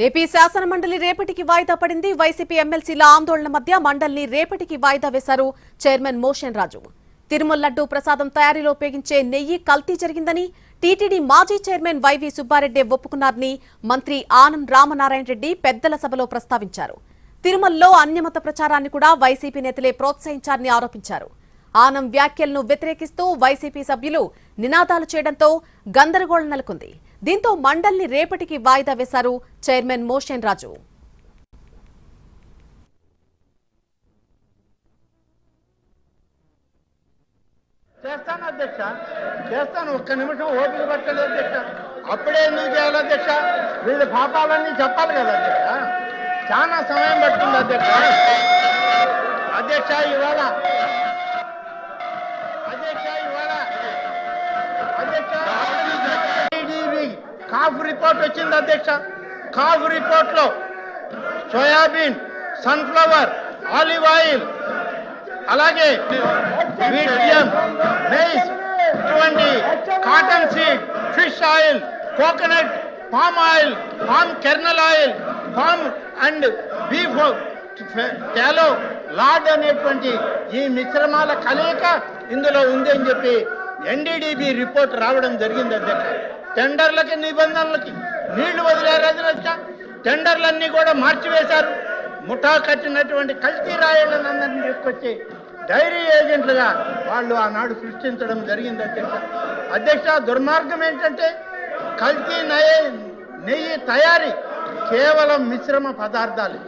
AP శాసన మండలి రేపటికి వాయిదా పడింది. వైసీపీ ఎమ్మెల్సీల ఆందోళన మధ్య మండలిని రేపటికి వాయిదా వేశారు చైర్మన్ మోషన్ రాజు. తిరుమల లడ్డూ ప్రసాదం తయారీలో ఉపయోగించే నెయ్యి కల్తీ జరిగిందని టీటీడీ మాజీ చైర్మన్ వైవి సుబ్బారెడ్డి ఒప్పుకున్నారని మంత్రి ఆనం రామనారాయణ రెడ్డి పెద్దల సభలో ప్రస్తావించారు. తిరుమలలో అన్యమత ప్రచారాన్ని కూడా వైసీపీ నేతలే ప్రోత్సహించారని ఆరోపించారు. ఆనం వ్యాఖ్యలను వ్యతిరేకిస్తూ వైసీపీ సభ్యులు నినాదాలు చేయడంతో గందరగోళం నెలకొంది. దీంతో మండలిని రేపటికి వాయిదా వేశారు చైర్మన్ మోషన్ రాజు. చేస్తాను అధ్యక్ష, చేస్తాను. ఒక్క నిమిషం ఓపిక పట్టలేదు అధ్యక్ష. అప్పుడే ఎందుకు చేయాలి అధ్యక్ష? వీళ్ళ పాపాలన్నీ చెప్పాలి కదా అధ్యక్ష. చాలా సమయం పడుతుంది అధ్యక్ష. అధ్యక్ష ఇవాళ కాఫ్ రిపోర్ట్ వచ్చింది అధ్యక్ష. కాఫ్ రిపోర్ట్ లో సోయాబీన్, సన్ఫ్లవర్, ఆలివ్ ఆయిల్, అలాగే మెయిస్, ఇటువంటి cotton seed, fish oil, coconut, palm oil, palm kernel oil, palm and beef tallow lard అనేటువంటి ఈ మిశ్రమాల కలయిక ఇందులో ఉంది అని చెప్పి ఎన్డీడీబీ రిపోర్ట్ రావడం జరిగింది అధ్యక్ష. టెండర్లకి నిబంధనలకి నీళ్లు వదిలేరు అధ్యక్ష. టెండర్లన్నీ కూడా మార్చివేశారు. ముఠా కట్టినటువంటి కల్తీ రాయళ్ళని అందరినీ తీసుకొచ్చి డైరీ ఏజెంట్లుగా వాళ్ళు ఆనాడు సృష్టించడం జరిగింది అధ్యక్ష. అధ్యక్ష దుర్మార్గం ఏంటంటే కల్తీ నెయ్యి తయారీ కేవలం మిశ్రమ పదార్థాలు.